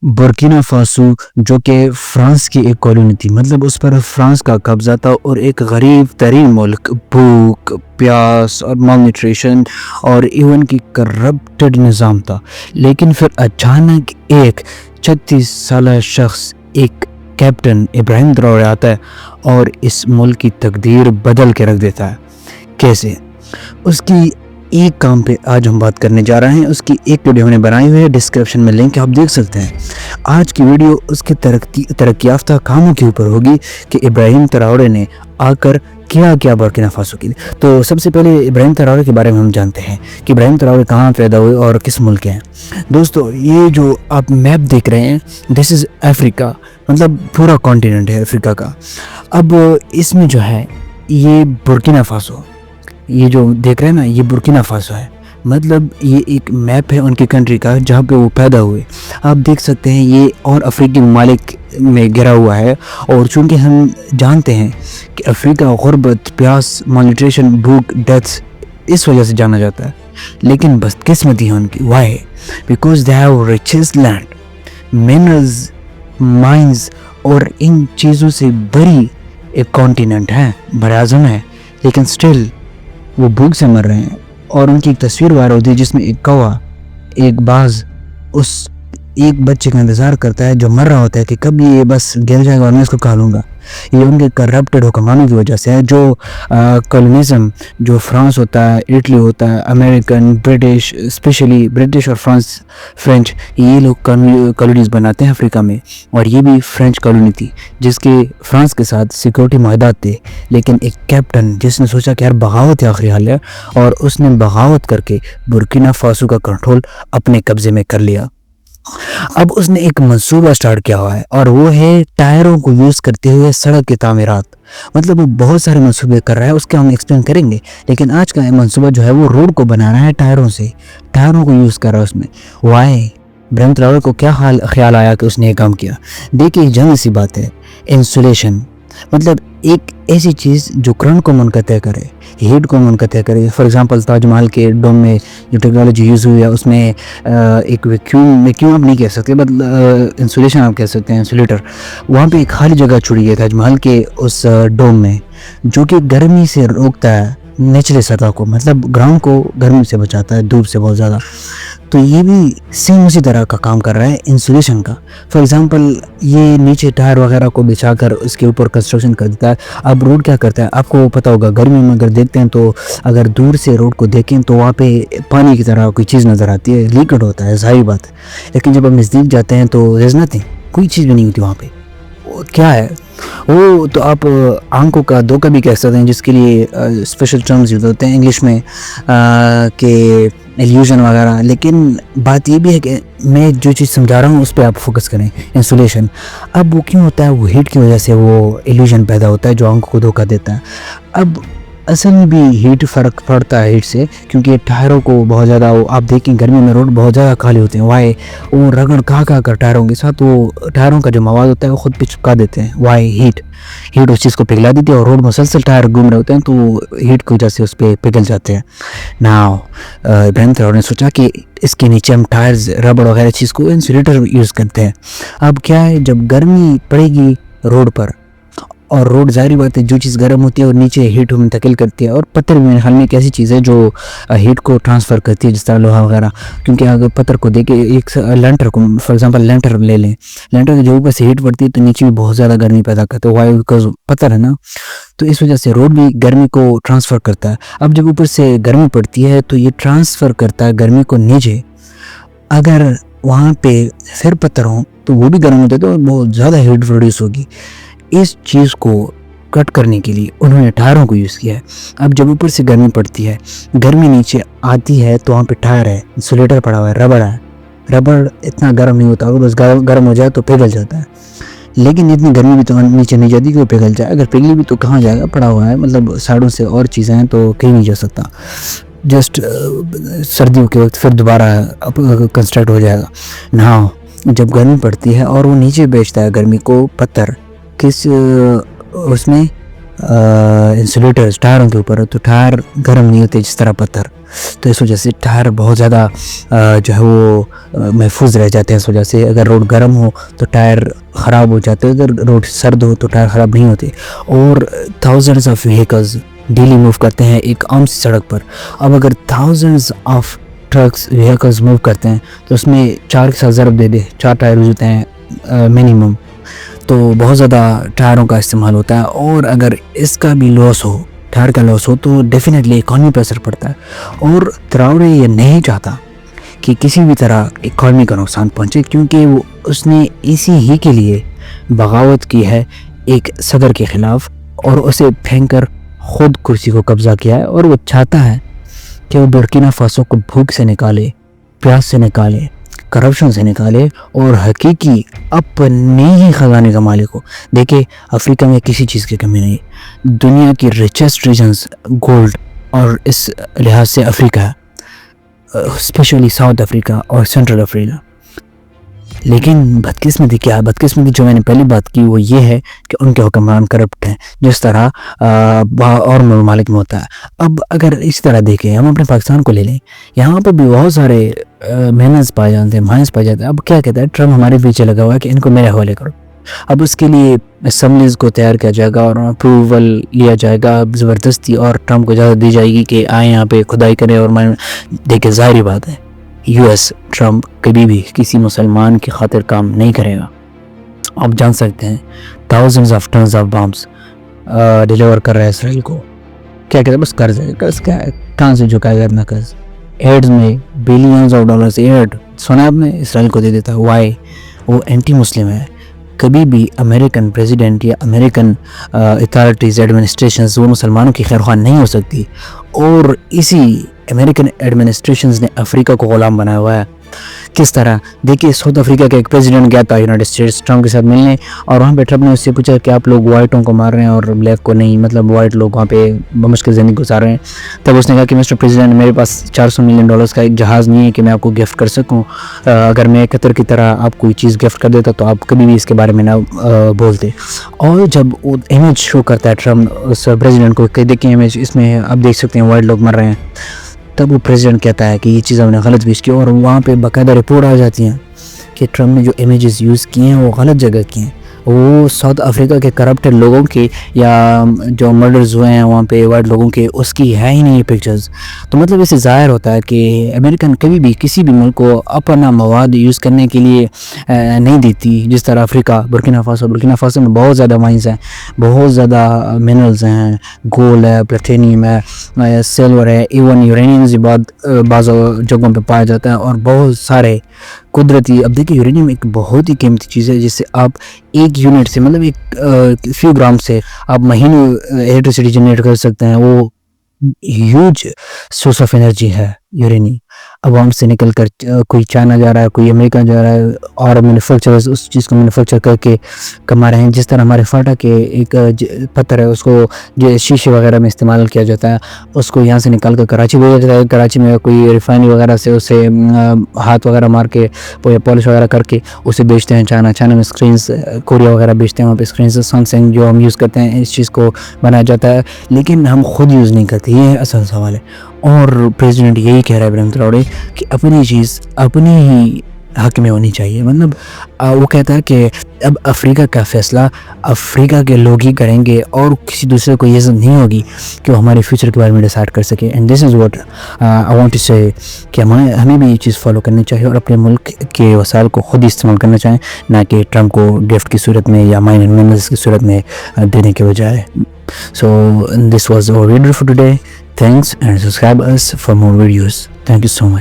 Burkina Faso جو کہ France کی ایک کالونی تھی، مطلب اس پر فرانس کا قبضہ تھا اور ایک غریب ترین ملک، بھوک، پیاس اور مال نیوٹریشن اور ایون کی کرپٹڈ نظام تھا۔ لیکن پھر اچانک ایک 36 سالہ شخص، ایک کیپٹن ابراہیم تراورے آتا ہے اور اس ملک کی تقدیر بدل کے رکھ دیتا ہے۔ کیسے؟ اس کی ایک کام پہ آج ہم بات کرنے جا رہے ہیں۔ اس کی ایک ویڈیو ہم نے بنائی ہوئی ہے، ڈسکرپشن میں لنک آپ دیکھ سکتے ہیں۔ آج کی ویڈیو اس کے ترقی یافتہ کاموں کے اوپر ہوگی کہ ابراہیم تراورے نے آ کر کیا برکینا فاسو کے لیے۔ تو سب سے پہلے ابراہیم تراورے کے بارے میں ہم جانتے ہیں کہ ابراہیم تراورے کہاں پیدا ہوئے اور کس ملک کے ہیں۔ دوستو، یہ جو آپ میپ دیکھ رہے ہیں، دس از افریقہ، مطلب پورا کانٹیننٹ ہے افریقہ کا۔ اب اس میں جو ہے یہ برکینا فاسو، یہ جو دیکھ رہے ہیں نا، یہ برکینا فاسو ہے۔ مطلب یہ ایک میپ ہے ان کی کنٹری کا جہاں پہ وہ پیدا ہوئے۔ آپ دیکھ سکتے ہیں یہ اور افریقی ممالک میں گھرا ہوا ہے، اور چونکہ ہم جانتے ہیں کہ افریقہ غربت، پیاس، مال نیوٹریشن، بھوک، ڈیتھس اس وجہ سے جانا جاتا ہے، لیکن بس قسمتی ہے ان کی۔ Why? Because they have richest land, minerals, mines اور ان چیزوں سے بری ایک کانٹیننٹ ہے، براعظم ہے، لیکن سٹل وہ بھوک سے مر رہے ہیں۔ اور ان کی ایک تصویر وائرل ہوتی ہے جس میں ایک کوا، ایک باز اس ایک بچے کا انتظار کرتا ہے جو مر رہا ہوتا ہے کہ کب یہ بس گر جائے گا اور میں اس کو کھا لوں گا۔ یہ ان کے کرپٹڈ حکمرانوں کی وجہ سے ہے، جو کولونیزم جو فرانس ہوتا ہے، اٹلی ہوتا ہے، امریکن، برٹش، اسپیشلی برٹش اور فرینچ، یہ لوگ کالونیز بناتے ہیں افریقہ میں، اور یہ بھی فرینچ کالونی تھی جس کے فرانس کے ساتھ سیکورٹی معاہدات تھے۔ لیکن ایک کیپٹن جس نے سوچا کہ یار بغاوت آخری حل ہے، اور اس نے بغاوت کر کے برکینا فاسو کا کنٹرول اپنے قبضے میں کر لیا۔ اب اس نے ایک منصوبہ سٹارٹ کیا ہوا ہے، اور وہ ہے ٹائروں کو یوز کرتے ہوئے سڑک کے تعمیرات۔ مطلب وہ بہت سارے منصوبے کر رہا ہے، اس کے ہم ایکسپلین کریں گے، لیکن آج کا منصوبہ جو ہے وہ روڈ کو بنا رہا ہے ٹائروں سے، ٹائروں کو یوز کر رہا ہے اس میں۔ وائی؟ ابراہیم تراورے کو کیا خیال آیا کہ اس نے یہ کام کیا؟ دیکھیں، جنگ سی بات ہے، انسولیشن، مطلب ایک ایسی چیز جو کرنٹ کو منقطع کرے، ہیٹ کو منقطع کرے۔ فار ایگزامپل تاج محل کے ڈوم میں جو ٹیکنالوجی یوز ہوئی ہے اس میں ایک ویکیوم آپ نہیں کہہ سکتے، بٹ انسولیشن آپ کہہ سکتے ہیں، انسولیٹر۔ وہاں پہ ایک خالی جگہ چھوڑی ہے تاج محل کے اس ڈوم میں، جو کہ گرمی سے روکتا ہے نیچرل سطح کو، مطلب گراؤنڈ کو گرمی سے بچاتا ہے، دھوپ سے بہت زیادہ۔ تو یہ بھی سیم اسی طرح کا کام کر رہا ہے انسولیشن کا۔ فار ایگزامپل یہ نیچے ٹائر وغیرہ کو بچھا کر اس کے اوپر کنسٹرکشن کر دیتا ہے۔ اب روڈ کیا کرتا ہے آپ کو پتہ ہوگا، گرمی میں اگر دیکھتے ہیں تو اگر دور سے روڈ کو دیکھیں تو وہاں پہ پانی کی طرح کوئی چیز نظر آتی ہے، لیکڈ ہوتا ہے، ظاہری بات ہے۔ لیکن جب ہم نزدیک جاتے ہیں تو کوئی چیز بھی نہیں ہوتی وہاں پہ۔ کیا ہے وہ؟ تو آپ آنکھوں کا دھوکہ بھی کہہ سکتے ہیں، جس کے لیے اسپیشل ٹرمز یوز ہوتے ہیں انگلش میں کہ ایلیوژن وغیرہ۔ لیکن بات یہ بھی ہے کہ میں جو چیز سمجھا رہا ہوں اس پہ آپ فوکس کریں، انسولیشن۔ اب وہ کیوں ہوتا ہے؟ وہ ہیٹ کی وجہ سے وہ ایلیوژن پیدا ہوتا ہے جو آنکھوں کو دھوکہ دیتا ہے۔ اب اصل میں بھی ہیٹ فرق پڑتا ہے ہیٹ سے، کیونکہ ٹائروں کو بہت زیادہ، آپ دیکھیں گرمی میں روڈ بہت زیادہ کھالے ہوتے ہیں۔ وائی؟ وہ رگڑ کھا کر ٹائروں کے ساتھ، وہ ٹائروں کا جو مواد ہوتا ہے وہ خود پہ چپکا دیتے ہیں۔ وائی؟ ہیٹ اس چیز کو پگھلا دیتی ہے، اور روڈ مسلسل ٹائر گھوم رہے ہوتے ہیں تو ہیٹ کی وجہ سے اس پہ پگھل جاتے ہیں۔ ناؤ ابراہیم تراورے نے سوچا کہ اس کے نیچے ہم ٹائرز، ربڑ وغیرہ چیز کو انسولیٹر یوز کرتے ہیں۔ اب کیا ہے، جب گرمی پڑے گی روڈ پر، اور روڈ ظاہری بات ہے جو چیز گرم ہوتی ہے اور نیچے ہیٹ منتقل کرتی ہے، اور پتھر بھی میرے خیال میں ایک ایسی چیز ہے جو ہیٹ کو ٹرانسفر کرتی ہے، جس طرح لوہا وغیرہ۔ کیونکہ اگر پتھر کو دیکھیں، ایک لینٹر کو فار ایگزامپل لینٹر لے لیں، لینٹر کے جو اوپر سے ہیٹ پڑتی ہے تو نیچے بھی بہت زیادہ گرمی پیدا کرتا ہے۔ وائی؟ بیکاز پتھر ہے نا، تو اس وجہ سے روڈ بھی گرمی کو ٹرانسفر کرتا ہے۔ اب جب اوپر سے گرمی پڑتی ہے تو یہ ٹرانسفر کرتا ہے گرمی کو نیچے۔ اگر وہاں پہ پھر پتھر ہوں تو وہ بھی گرم ہوتے ہیں تو بہت زیادہ ہیٹ پروڈیوس ہوگی۔ اس چیز کو کٹ کرنے کے لیے انہوں نے ٹائروں کو یوز کیا ہے۔ اب جب اوپر سے گرمی پڑتی ہے، گرمی نیچے آتی ہے تو وہاں پہ ٹائر ہے، انسولیٹر پڑا ہوا ہے، ربڑ ہے۔ ربڑ اتنا گرم نہیں ہوتا، بس گرم ہو جائے تو پگھل جاتا ہے، لیکن اتنی گرمی بھی تو نیچے نہیں جاتی کہ وہ پگھل جائے۔ اگر پگھلی بھی تو کہاں جائے گا، پڑا ہوا ہے، مطلب سائڈوں سے اور چیزیں ہیں تو کہیں نہیں جا سکتا، جسٹ سردیوں کے وقت پھر دوبارہ کنسٹرکٹ ہو جائے گا۔ نہ جب گرمی پڑتی ہے اور وہ نیچے بیچتا ہے گرمی کو، پتھر کس اس میں انسولیٹر ٹائروں کے اوپر، تو ٹائر گرم نہیں ہوتے جس طرح پتھر۔ تو اس وجہ سے ٹائر بہت زیادہ جو ہے وہ محفوظ رہ جاتے ہیں. اس وجہ سے اگر روڈ گرم ہو تو ٹائر خراب ہو جاتے ہیں, اگر روڈ سرد ہو تو ٹائر خراب نہیں ہوتے. اور thousands of vehicles daily move کرتے ہیں ایک عام سی سڑک پر. اب اگر thousands of trucks vehicles move کرتے ہیں تو اس میں 4 کے ساتھ ضرب دے دے 4 ٹائر ہوتے ہیں منیمم, تو بہت زیادہ ٹائروں کا استعمال ہوتا ہے. اور اگر اس کا بھی لاس ہو, ٹائر کا لاس ہو, تو ڈیفینیٹلی اکانومی پر اثر پڑتا ہے. اور تراوڑے یہ نہیں چاہتا کہ کسی بھی طرح اکانومی کا نقصان پہنچے, کیونکہ وہ اس نے اسی ہی کے لیے بغاوت کی ہے ایک صدر کے خلاف اور اسے پھینک کر خود کرسی کو قبضہ کیا ہے. اور وہ چاہتا ہے کہ وہ برکینا فاسو کو بھوک سے نکالے, پیاس سے نکالے, کرپشن سے نکالے اور حقیقی اپنے ہی خزانے کا مالک ہو. دیکھیں افریقہ میں کسی چیز کی کمی نہیں, دنیا کی ریچسٹ ریجنز گولڈ اور اس لحاظ سے افریقہ ہے, اسپیشلی ساؤتھ افریقہ اور سینٹرل افریقہ. لیکن بدقسمتی کیا ہے, بدقسمتی جو میں نے پہلی بات کی وہ یہ ہے کہ ان کے حکمران کرپٹ ہیں, جس طرح اور ممالک میں ہوتا ہے. اب اگر اس طرح دیکھیں, ہم اپنے پاکستان کو لے لیں, یہاں پر بھی بہت سارے مینرز پائے جاتے ہیں, مائنس پائے جاتے ہیں. اب کیا کہتا ہے ٹرمپ ہمارے پیچھے لگا ہوا ہے کہ ان کو میرے حوالے کرو. اب اس کے لیے اسمبلیز کو تیار کیا جائے گا اور اپروول لیا جائے گا زبردستی, اور ٹرمپ کو اجازت دی جائے گی کہ آئیں یہاں پہ کھدائی کریں. اور میں دیکھیں ظاہری بات ہے یو ایس ٹرمپ کبھی بھی کسی مسلمان کی خاطر کام نہیں کرے گا. آپ جان سکتے ہیں thousands of tons of bombs deliver کر رہا ہے اسرائیل کو. کیا کہتے ہیں بس قرض ہے, قرض کیا ہے, کہاں سے جھکائے گا اتنا قرض؟ ایڈز میں بلینز آف ڈالرز ایڈ سنا آپ نے اسرائیل کو دے دیتا ہے. وائی؟ وہ اینٹی مسلم ہے. کبھی بھی امریکن پریزیڈنٹ یا امریکن اتھارٹیز ایڈمنسٹریشنز وہ مسلمانوں کی خیر خواہ نہیں ہو سکتی. اور اسی امریکن ایڈمنسٹریشنز نے افریقہ کو غلام بنایا ہوا ہے. کس طرح؟ دیکھیے ساؤتھ افریقہ کا ایک پریزیڈنٹ گیا تھا یونائٹڈ اسٹیٹس ٹرمپ کے ساتھ ملنے, اور وہاں پہ ٹرمپ نے اس سے پوچھا کہ آپ لوگ وائٹوں کو مار رہے ہیں اور بلیک کو نہیں, مطلب وائٹ لوگ وہاں پہ بمشکل زندگی گزار رہے ہیں. تب اس نے کہا کہ مسٹر پریزیڈنٹ میرے پاس $400 ملین کا ایک جہاز نہیں ہے کہ میں آپ کو گفٹ کر سکوں. اگر میں قطر کی طرح آپ کوئی چیز گفٹ کر دیتا تو آپ کبھی بھی اس کے بارے میں نہ بولتے. اور جب وہ امیج شو کرتا ہے ٹرمپ اس پریزیڈنٹ کو کہ دیکھیں امیج اس میں آپ دیکھ سکتے ہیں وائٹ لوگ مر رہے ہیں, تب وہ پریزیڈنٹ کہتا ہے کہ یہ چیز ہم نے غلط پیش کی. اور وہاں پہ باقاعدہ رپورٹ آ جاتی ہیں کہ ٹرمپ نے جو امیجز یوز کیے ہیں وہ غلط جگہ کیے ہیں. وہ ساؤتھ افریقہ کے کرپٹڈ لوگوں کے یا جو مرڈرز ہوئے ہیں وہاں پہ وائٹ لوگوں کے, اس کی ہے ہی نہیں یہ پکچرز. تو مطلب اس سے ظاہر ہوتا ہے کہ امریکن کبھی بھی کسی بھی ملک کو اپنا مواد یوز کرنے کے لیے نہیں دیتی. جس طرح افریقہ برکینا فاسو میں بہت زیادہ مائنز ہیں, بہت زیادہ منرلز ہیں, گولڈ ہے, پلیٹینیم ہے, سلور ہے, ایون یورینیم بعض جگہوں پہ پایا جاتا ہے, اور بہت سارے قدرتی. اب دیکھیں یورینیم ایک بہت ہی قیمتی چیز ہے جس سے آپ ایک یونٹ سے مطلب ایک فیو گرام سے آپ مہینوں الیکٹریسٹی جنریٹ کر سکتے ہیں. وہ ہیوج سورس آف انرجی ہے یورینیم. اب ہم سے نکل کر کوئی چائنا جا رہا ہے, کوئی امریکہ جا رہا ہے, اور مینوفیکچررز اس چیز کو مینوفیکچر کر کے کما رہے ہیں. جس طرح ہمارے فاٹا کے ایک پتھر ہے اس کو جو شیشے وغیرہ میں استعمال کیا جاتا ہے, اس کو یہاں سے نکال کر کراچی بھیجا جاتا ہے. کراچی میں کوئی ریفائنری وغیرہ سے اسے ہاتھ وغیرہ مار کے پالش وغیرہ کر کے اسے بیچتے ہیں. چائنا میں اسکرینز, کوریا وغیرہ بیچتے ہیں, وہاں پہ اسکرینز سیمسنگ جو ہم یوز کرتے ہیں اس چیز کو بنایا جاتا ہے, لیکن ہم خود یوز نہیں کرتے. یہ اصل سوال ہے. اور پریزیڈنٹ یہی کہہ رہا ہے ابراہیم تراوڑے کہ اپنی چیز اپنی ہی حق میں ہونی چاہیے. مطلب وہ کہتا ہے کہ اب افریقہ کا فیصلہ افریقہ کے لوگ ہی کریں گے, اور کسی دوسرے کو یہ عزت نہیں ہوگی کہ وہ ہمارے فیوچر کے بارے میں ڈیسائیڈ کر سکے. And this is what I want to say کہ ہمیں بھی یہ چیز فالو کرنی چاہیے اور اپنے ملک کے وسائل کو خود ہی استعمال کرنا چاہیں, نہ کہ ٹرمپ کو گفٹ کی صورت میں یا مائنر مینرز کی صورت میں دینے کے بجائے. So this was our video for today. Thanks and subscribe us for more videos. Thank you so much.